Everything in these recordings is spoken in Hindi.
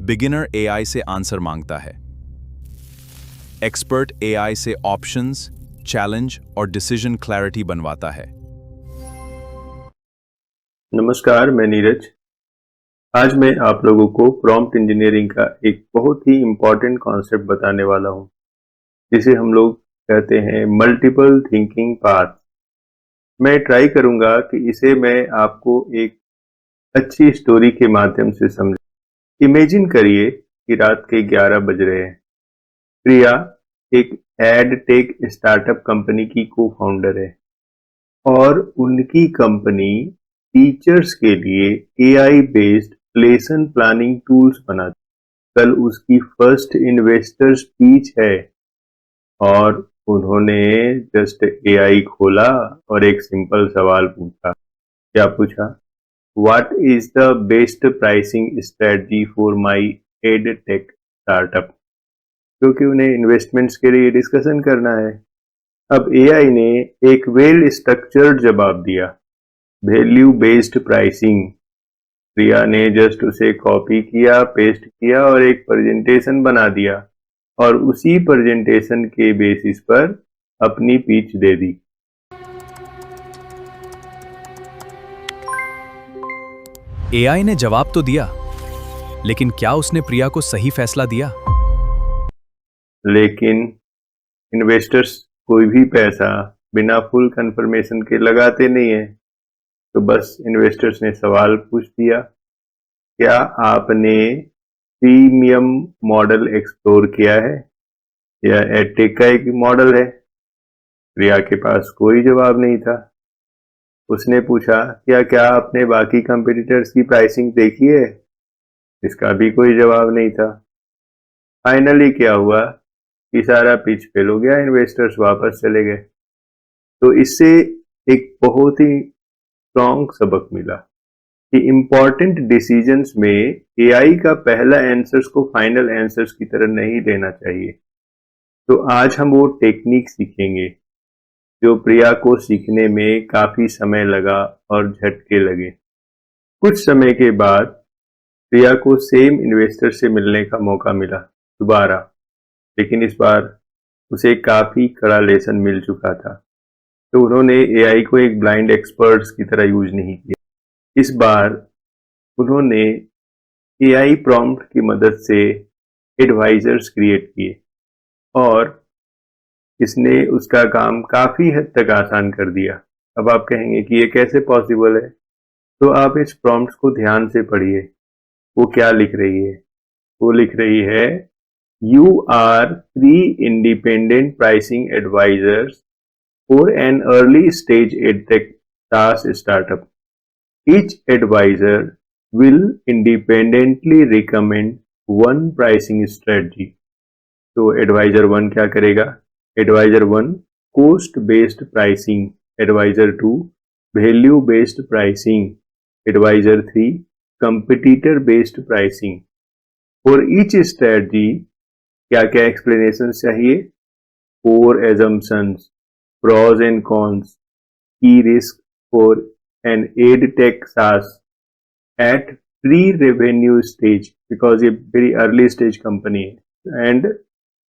बिगिनर एआई से आंसर मांगता है, एक्सपर्ट एआई से ऑप्शंस, चैलेंज और डिसीजन क्लैरिटी बनवाता है। नमस्कार, मैं नीरज। आज मैं आप लोगों को प्रॉम्प्ट इंजीनियरिंग का एक बहुत ही इम्पॉर्टेंट कॉन्सेप्ट बताने वाला हूं, जिसे हम लोग कहते हैं मल्टीपल थिंकिंग पाथ। मैं ट्राई करूंगा कि इसे मैं आपको एक अच्छी स्टोरी के माध्यम से समझ। इमेजिन करिए कि रात के 11 बज रहे हैं। प्रिया एक एड टेक स्टार्टअप कंपनी की को फाउंडर है और उनकी कंपनी टीचर्स के लिए AI based lesson planning tools बनाती। कल उसकी फर्स्ट इन्वेस्टर स्पीच है और उन्होंने जस्ट एआई खोला और एक सिंपल सवाल पूछा। क्या पूछा? What is the best pricing strategy for my ed tech startup? क्योंकि उन्हें इन्वेस्टमेंट्स के लिए डिस्कशन करना है। अब एआई ने एक वेल स्ट्रक्चर्ड जवाब दिया, वैल्यू बेस्ड प्राइसिंग। प्रिया ने जस्ट उसे कॉपी किया, पेस्ट किया और एक प्रेजेंटेशन बना दिया और उसी प्रेजेंटेशन के बेसिस पर अपनी पिच दे दी। एआई ने जवाब तो दिया, लेकिन क्या उसने प्रिया को सही फैसला दिया? लेकिन इन्वेस्टर्स कोई भी पैसा बिना फुल कंफर्मेशन के लगाते नहीं है। तो बस इन्वेस्टर्स ने सवाल पूछ दिया, क्या आपने प्रीमियम मॉडल एक्सप्लोर किया है या एडटेक का एक मॉडल है? प्रिया के पास कोई जवाब नहीं था। उसने पूछा, क्या आपने बाकी कंपटीटर्स की प्राइसिंग देखी है? इसका भी कोई जवाब नहीं था। फाइनली क्या हुआ कि सारा पिच फेल हो गया, इन्वेस्टर्स वापस चले गए। तो इससे एक बहुत ही स्ट्रॉन्ग सबक मिला कि इम्पॉर्टेंट डिसीजंस में एआई का पहला आंसर्स को फाइनल आंसर्स की तरह नहीं लेना चाहिए। तो आज हम वो टेक्निक सीखेंगे जो प्रिया को सीखने में काफी समय लगा और झटके लगे। कुछ समय के बाद प्रिया को सेम इन्वेस्टर से मिलने का मौका मिला दोबारा, लेकिन इस बार उसे काफी कड़ा लेसन मिल चुका था। तो उन्होंने एआई को एक ब्लाइंड एक्सपर्ट्स की तरह यूज नहीं किया। इस बार उन्होंने एआई प्रॉम्प्ट की मदद से एडवाइजर्स क्रिएट किए और इसने उसका काम काफी हद तक आसान कर दिया। अब आप कहेंगे कि ये कैसे पॉसिबल है? तो आप इस प्रॉम्प्ट्स को ध्यान से पढ़िए। वो क्या लिख रही है? वो लिख रही है, you are 3 independent pricing advisors for an early stage edtech SaaS startup. Each advisor will independently recommend one pricing strategy. तो एडवाइजर 1 क्या करेगा? Advisor 1 cost based pricing, advisor 2 value based pricing, advisor 3 competitor based pricing. For each strategy क्या क्या एक्सप्लेनेशन चाहिए? 4 assumptions, pros and cons, key risk for an edtech SaaS at pre-revenue stage, because ये very early stage company है, and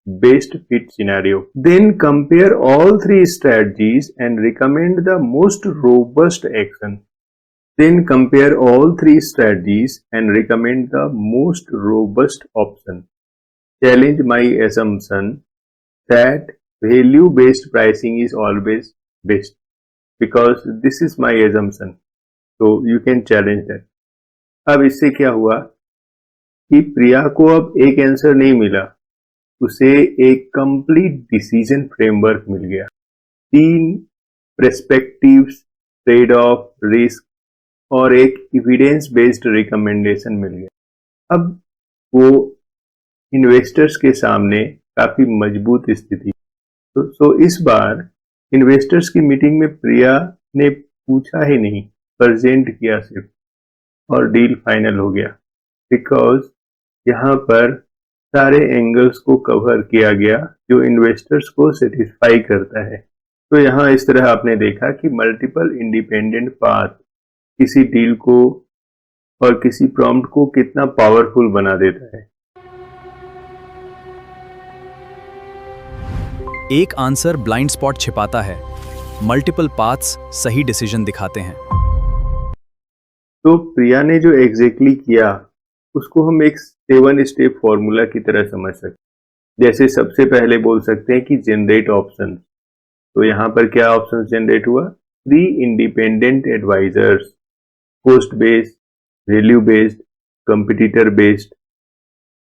best fit scenario. Then compare all 3 strategies and recommend the most robust action. Then compare all 3 strategies and recommend the most robust option. Challenge my assumption that value-based pricing is always best, because this is my assumption. So you can challenge that. अब इससे क्या हुआ कि प्रिया को अब एक आंसर नहीं मिला, उसे एक कंप्लीट डिसीजन फ्रेमवर्क मिल गया। 3 पर्सपेक्टिव्स, ट्रेड ऑफ, रिस्क और एक एविडेंस बेस्ड रिकमेंडेशन मिल गया। अब वो इन्वेस्टर्स के सामने काफी मजबूत स्थिति। तो इस बार इन्वेस्टर्स की मीटिंग में प्रिया ने पूछा ही नहीं, प्रेजेंट किया सिर्फ, और डील फाइनल हो गया। बिकॉज यहाँ पर सारे एंगल्स को कवर किया गया जो इन्वेस्टर्स को सेटिस्फाई करता है। तो यहाँ इस तरह आपने देखा कि मल्टीपल इंडिपेंडेंट पाथ किसी डील को और किसी प्रॉम्प्ट को कितना पावरफुल बना देता है। एक आंसर ब्लाइंड स्पॉट छिपाता है, मल्टीपल पाथ्स सही डिसीजन दिखाते हैं। तो प्रिया ने जो एग्जैक्टली किया उसको हम एक 7 स्टेप फॉर्मूला की तरह समझ सकते हैं। जैसे सबसे पहले बोल सकते हैं कि जनरेट ऑप्शन। तो यहाँ पर क्या ऑप्शन जनरेट हुआ? 3 independent advisors, cost based, value based, competitor based,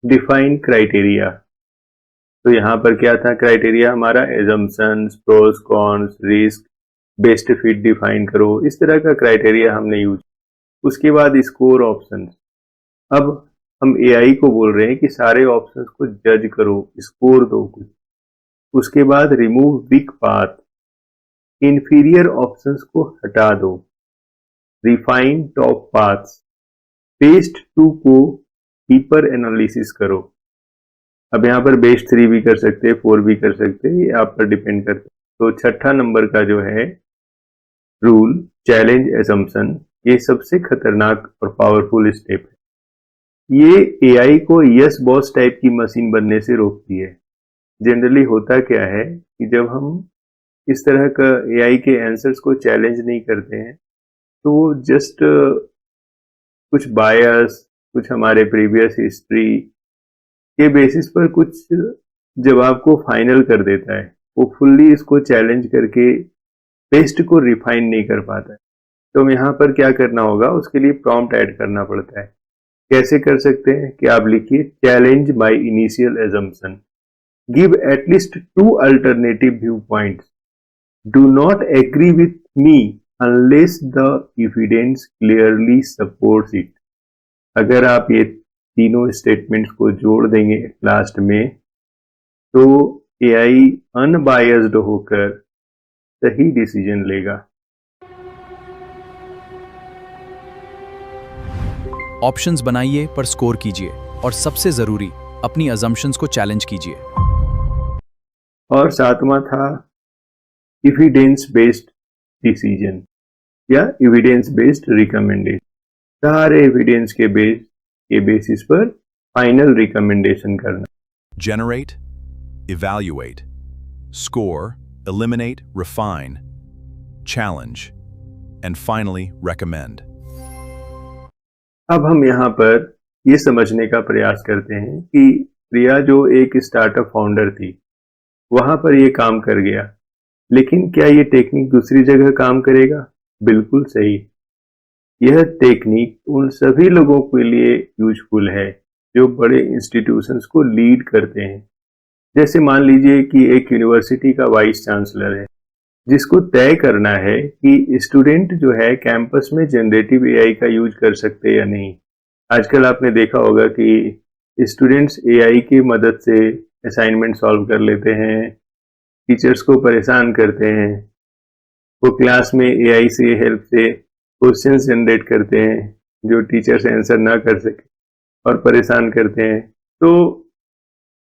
define criteria. तो यहाँ पर क्या था क्राइटेरिया हमारा? Assumptions, pros cons, risk, best fit define करो, इस तरह का क्राइटेरिया हमने यूज। उसके बाद स्कोर ऑप्शन। अब हम एआई को बोल रहे हैं कि सारे ऑप्शंस को जज करो, स्कोर दो कुछ। उसके बाद remove weak path, inferior options को हटा दो, रिफाइन टॉप पाथ्स, बेस्ट 2 को डीपर एनालिसिस करो। अब यहाँ पर बेस्ट 3 भी कर सकते हैं, 4 भी कर सकते हैं, ये आप पर डिपेंड करता है। तो छठा नंबर का जो है रूल, चैलेंज एजम्पशन, ये सबसे खतरनाक और पावरफुल स्टेप है। ये एआई को यस बॉस टाइप की मशीन बनने से रोकती है। जनरली होता क्या है कि जब हम इस तरह का एआई के आंसर्स को चैलेंज नहीं करते हैं तो वो जस्ट कुछ बायस, कुछ हमारे प्रीवियस हिस्ट्री के बेसिस पर कुछ जवाब को फाइनल कर देता है। वो फुल्ली इसको चैलेंज करके बेस्ट को रिफाइन नहीं कर पाता है। तो यहाँ पर क्या करना होगा? उसके लिए प्रॉम्प्ट ऐड करना पड़ता है। कैसे कर सकते हैं कि आप लिखिए challenge my initial assumption, give at least 2 alternative viewpoints, do not agree with me unless the evidence clearly supports it. अगर आप ये तीनों स्टेटमेंट्स को जोड़ देंगे लास्ट में तो एआई अनबायस्ड होकर सही डिसीजन लेगा। ऑप्शंस बनाइए पर स्कोर कीजिए और सबसे जरूरी अपनी अजम्पशंस को चैलेंज कीजिए। और सातवां था एविडेंस बेस्ड डिसीजन या एविडेंस बेस्ड रिकमेंडेशन। सारे एविडेंस के बेसिस पर फाइनल रिकमेंडेशन करना। Generate, evaluate, score, eliminate, refine, challenge, and finally recommend. अब हम यहाँ पर ये समझने का प्रयास करते हैं कि प्रिया जो एक स्टार्टअप फाउंडर थी वहां पर ये काम कर गया, लेकिन क्या ये टेक्निक दूसरी जगह काम करेगा? बिल्कुल सही। यह टेक्निक उन सभी लोगों के लिए यूजफुल है जो बड़े इंस्टीट्यूशंस को लीड करते हैं। जैसे मान लीजिए कि एक यूनिवर्सिटी का वाइस चांसलर है जिसको तय करना है कि स्टूडेंट जो है कैंपस में जनरेटिव एआई का यूज कर सकते हैं या नहीं। आजकल आपने देखा होगा कि स्टूडेंट्स एआई की मदद से असाइनमेंट सॉल्व कर लेते हैं, टीचर्स को परेशान करते हैं, वो क्लास में एआई से हेल्प से क्वेश्चंस जनरेट करते हैं जो टीचर्स आंसर ना कर सके और परेशान करते हैं। तो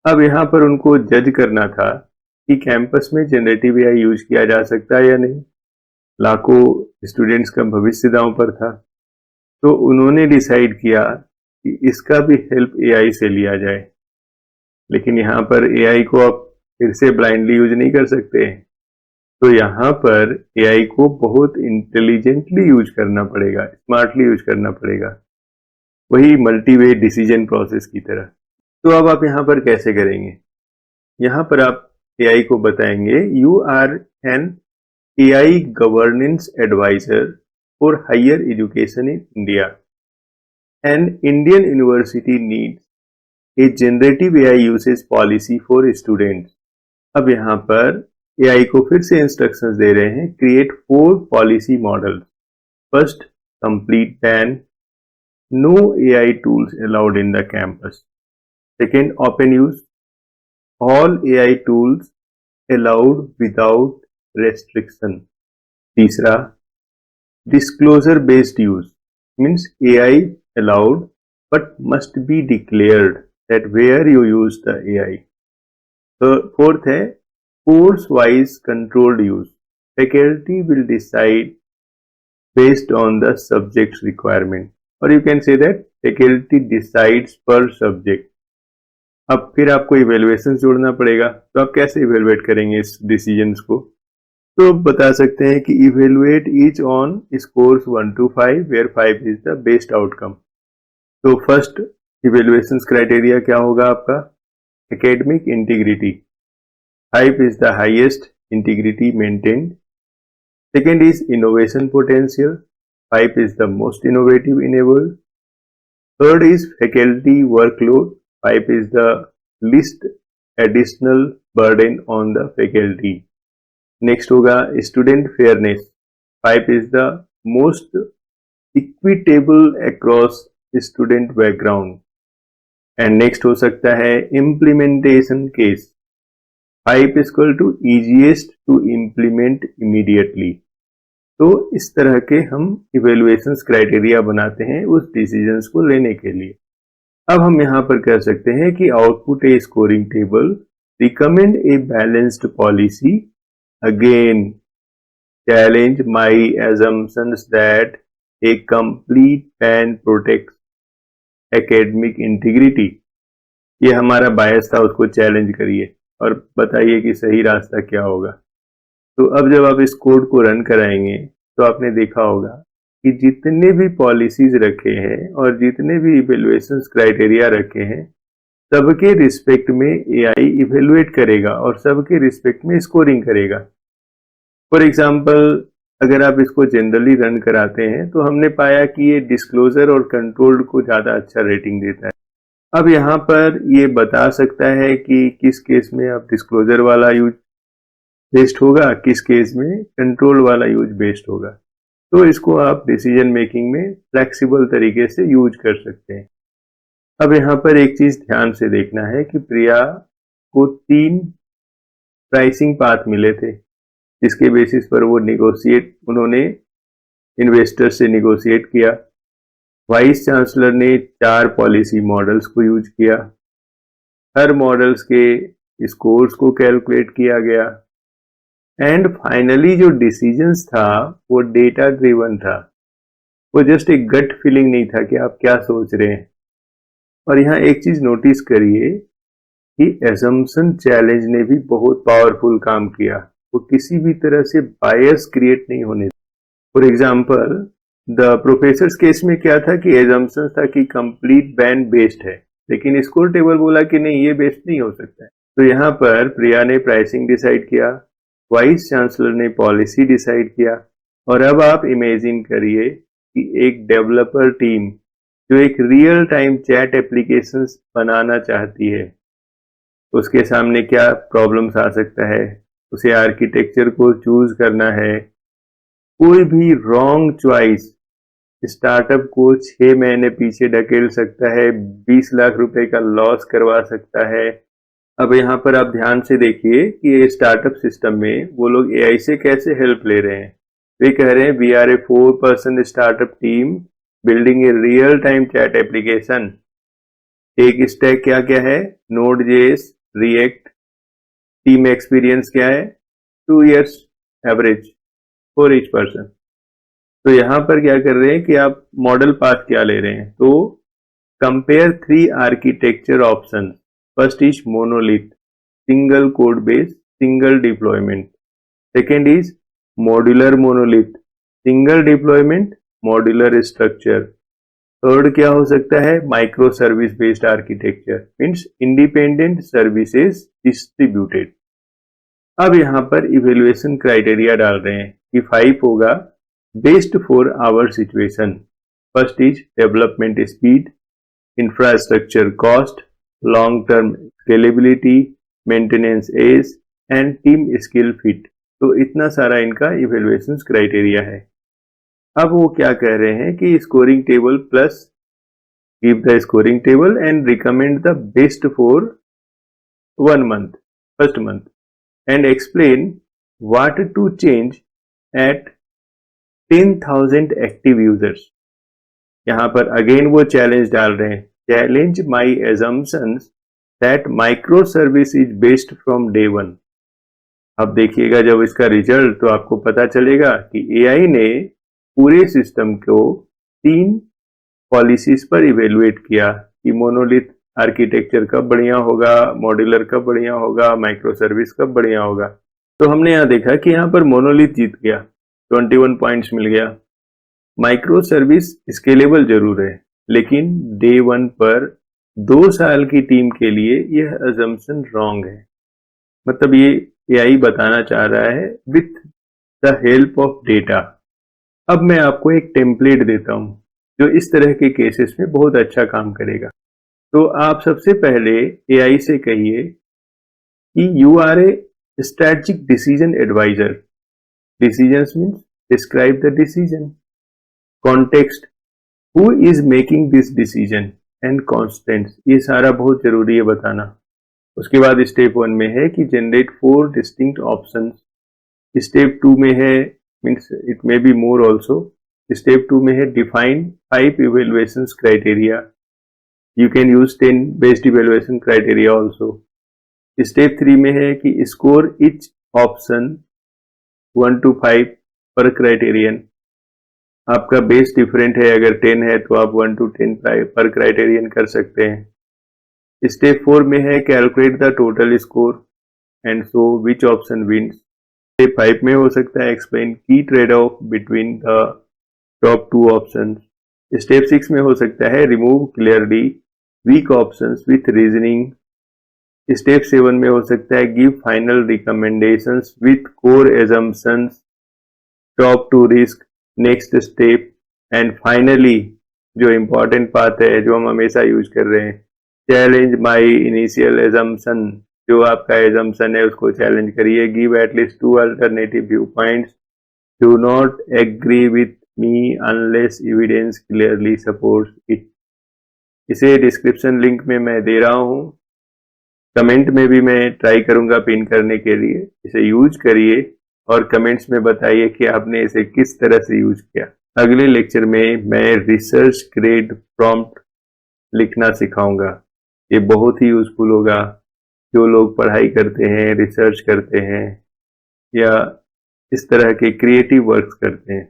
अब यहाँ पर उनको जज करना था कि कैंपस में जनरेटिव एआई यूज किया जा सकता है या नहीं। लाखों स्टूडेंट्स का भविष्य दांव पर था, तो उन्होंने डिसाइड किया कि इसका भी हेल्प एआई से लिया जाए। लेकिन यहाँ पर एआई को आप फिर से ब्लाइंडली यूज नहीं कर सकते हैं, तो यहाँ पर एआई को बहुत इंटेलिजेंटली यूज करना पड़ेगा, स्मार्टली यूज करना पड़ेगा, वही मल्टीवे डिसीजन प्रोसेस की तरह। तो अब आप यहाँ पर कैसे करेंगे? यहाँ पर आप एआई को बताएंगे you are an AI governance advisor for higher education in India. An Indian university needs a generative AI usage policy for students. अब यहाँ पर एआई को फिर से इंस्ट्रक्शंस दे रहे हैं, create 4 policy models. First, complete ban, no AI tools allowed in the campus. Second, open use, all AI tools allowed without restriction. तीसरा, disclosure based use, means AI allowed but must be declared that where you use the AI. So fourth है course wise controlled use. Faculty will decide based on the subject's requirement. और you can say that faculty decides पर सब्जेक्ट। अब फिर आपको इवेल्युएशन जोड़ना पड़ेगा, तो आप कैसे इवेलुएट करेंगे इस डिसीजंस को? तो बता सकते हैं कि evaluate each on scores 1 to 5 where 5 is the best outcome. तो फर्स्ट इवेल्युएशन क्राइटेरिया क्या होगा आपका? Academic integrity, 5 is the highest integrity maintained. Second is innovation potential, 5 is the most innovative enabled. Third is faculty workload, 5 is the least additional burden on the faculty. Next होगा student fairness, 5 is the most equitable across student background. And next हो सकता है implementation case, 5 is equal to easiest to implement immediately. तो इस तरह के हम इवेल्युएशन क्राइटेरिया बनाते हैं उस डिसीजंस को लेने के लिए। अब हम यहाँ पर कह सकते हैं कि output A scoring table recommend a balanced policy, again challenge my assumptions that A complete ban protect academic integrity. ये हमारा बायस था, उसको चैलेंज करिए और बताइए कि सही रास्ता क्या होगा। तो अब जब आप इस कोड को रन कराएंगे तो आपने देखा होगा कि जितने भी पॉलिसीज रखे हैं और जितने भी इवेल्युएशन क्राइटेरिया रखे हैं, सबके रिस्पेक्ट में एआई इवेल्युएट करेगा और सबके रिस्पेक्ट में स्कोरिंग करेगा। फॉर एग्जांपल, अगर आप इसको जनरली रन कराते हैं तो हमने पाया कि ये डिस्क्लोजर और कंट्रोल्ड को ज़्यादा अच्छा रेटिंग देता है। अब यहाँ पर ये बता सकता है कि किस केस में आप डिस्क्लोजर वाला यूज बेस्ट होगा, किस केस में कंट्रोल वाला यूज बेस्ट होगा। तो इसको आप डिसीजन मेकिंग में फ्लेक्सिबल तरीके से यूज कर सकते हैं। अब यहाँ पर एक चीज ध्यान से देखना है कि प्रिया को 3 प्राइसिंग पाथ मिले थे, जिसके बेसिस पर वो उन्होंने इन्वेस्टर से निगोशिएट किया। वाइस चांसलर ने 4 पॉलिसी मॉडल्स को यूज किया, हर मॉडल्स के स्कोर्स को कैलकुलेट किया गया, एंड फाइनली जो डिसीजंस था वो डेटा ड्रिवन था। वो जस्ट एक गट फीलिंग नहीं था कि आप क्या सोच रहे हैं। और यहाँ एक चीज नोटिस करिए कि एजम्पशन चैलेंज ने भी बहुत पावरफुल काम किया, वो किसी भी तरह से बायस क्रिएट नहीं होने। For example, the professors case में क्या था कि एजम्पशन था कि कंप्लीट बैन बेस्ड है, लेकिन स्कोर टेबल बोला कि नहीं, ये बेस्ड नहीं हो सकता है। तो यहाँ पर प्रिया ने प्राइसिंग डिसाइड किया, वाइस चांसलर ने पॉलिसी डिसाइड किया, और अब आप इमेजिन करिए कि एक डेवलपर टीम जो एक रियल टाइम चैट एप्लीकेशंस बनाना चाहती है, उसके सामने क्या प्रॉब्लम्स आ सकता है। उसे आर्किटेक्चर को चूज करना है, कोई भी रॉन्ग चॉइस स्टार्टअप को 6 महीने पीछे ढकेल सकता है, 20 लाख रुपए का लॉस करवा सकता है। अब यहाँ पर आप ध्यान से देखिए कि ये स्टार्टअप सिस्टम में वो लोग एआई से कैसे हेल्प ले रहे हैं। वे कह रहे हैं we are a 4-person startup team building a real time chat application. एक स्टैक क्या क्या है? नोड.जेएस, रिएक्ट। टीम एक्सपीरियंस क्या है? 2 years average for each person. तो यहाँ पर क्या कर रहे हैं कि आप मॉडल पाथ क्या ले रहे हैं? तो compare 3 architecture option. First is monolith, single code base, single deployment. Second is modular monolith, single deployment, modular structure. Third क्या हो सकता है? Micro service based architecture, means independent services distributed. अब यहाँ पर evaluation criteria डाल रहे हैं कि 5 होगा based for our situation. First is development speed, infrastructure cost, long-term scalability, maintenance age and team skill fit। तो इतना सारा इनका इवेल्युएशन क्राइटेरिया है। अब वो क्या कह रहे हैं कि scoring table plus give the scoring table and recommend the best for 1 month, first month, and explain what to change at 10,000 active users. यहाँ पर अगेन वो चैलेंज डाल रहे हैं, challenge my assumptions that microservice is based from day one। अब देखिएगा जब इसका रिजल्ट तो आपको पता चलेगा कि एआई ने पूरे सिस्टम को 3 पॉलिसीज पर इवेलुएट किया कि मोनोलिथ आर्किटेक्चर कब बढ़िया होगा, मॉड्यूलर कब बढ़िया होगा, माइक्रो सर्विस कब बढ़िया होगा। तो हमने यहाँ देखा कि यहाँ पर मोनोलिथ जीत गया, 21 पॉइंट्स मिल गया। माइक्रो सर्विस स्केलेबल जरूर है, लेकिन डे 1 पर 2 साल की टीम के लिए यह अजम्पशन रॉन्ग है। मतलब ये एआई बताना चाह रहा है with the help of data. अब मैं आपको एक टेम्पलेट देता हूं जो इस तरह के केसेस में बहुत अच्छा काम करेगा। तो आप सबसे पहले एआई से कहिए कि you are a strategic decision advisor. Decisions means describe the decision, context, who is making this decision and constants. ये सारा बहुत जरूरी है बताना। उसके बाद स्टेप 1 में है कि जनरेट 4 डिस्टिंक्ट ऑप्शंस। स्टेप 2 में है, means it may be more also, step 2 में है define 5 evaluation criteria. You can use 10 based evaluation criteria also. Step 3 में है कि स्कोर इच ऑप्शन 1 to 5 पर क्राइटेरियन। आपका बेस डिफरेंट है, अगर 10 है तो आप 1 to 10 पर क्राइटेरियन कर सकते हैं। स्टेप 4 में है calculate the total score and show which option wins. Step 5 में हो सकता है एक्सप्लेन की trade off between the top 2 options. Step 6 में हो सकता है remove clearly weak options with reasoning. Step 7 में हो सकता है give final recommendations with core assumptions, top 2 risk, next step and finally जो इंपॉर्टेंट बात है जो हम हमेशा यूज कर रहे हैं, चैलेंज माई इनिशियल एजम्पशन। जो आपका एजम्पशन है उसको चैलेंज करिए। Give at least 2 alternative viewpoints. Do not agree with me unless evidence clearly supports it. इसे डिस्क्रिप्शन लिंक में मैं दे रहा हूं, कमेंट में भी मैं ट्राई करूंगा पिन करने के लिए। इसे यूज करिए और कमेंट्स में बताइए कि आपने इसे किस तरह से यूज किया। अगले लेक्चर में मैं रिसर्च ग्रेड प्रॉम्प्ट लिखना सिखाऊंगा। ये बहुत ही यूजफुल होगा जो लोग पढ़ाई करते हैं, रिसर्च करते हैं या इस तरह के क्रिएटिव वर्क्स करते हैं।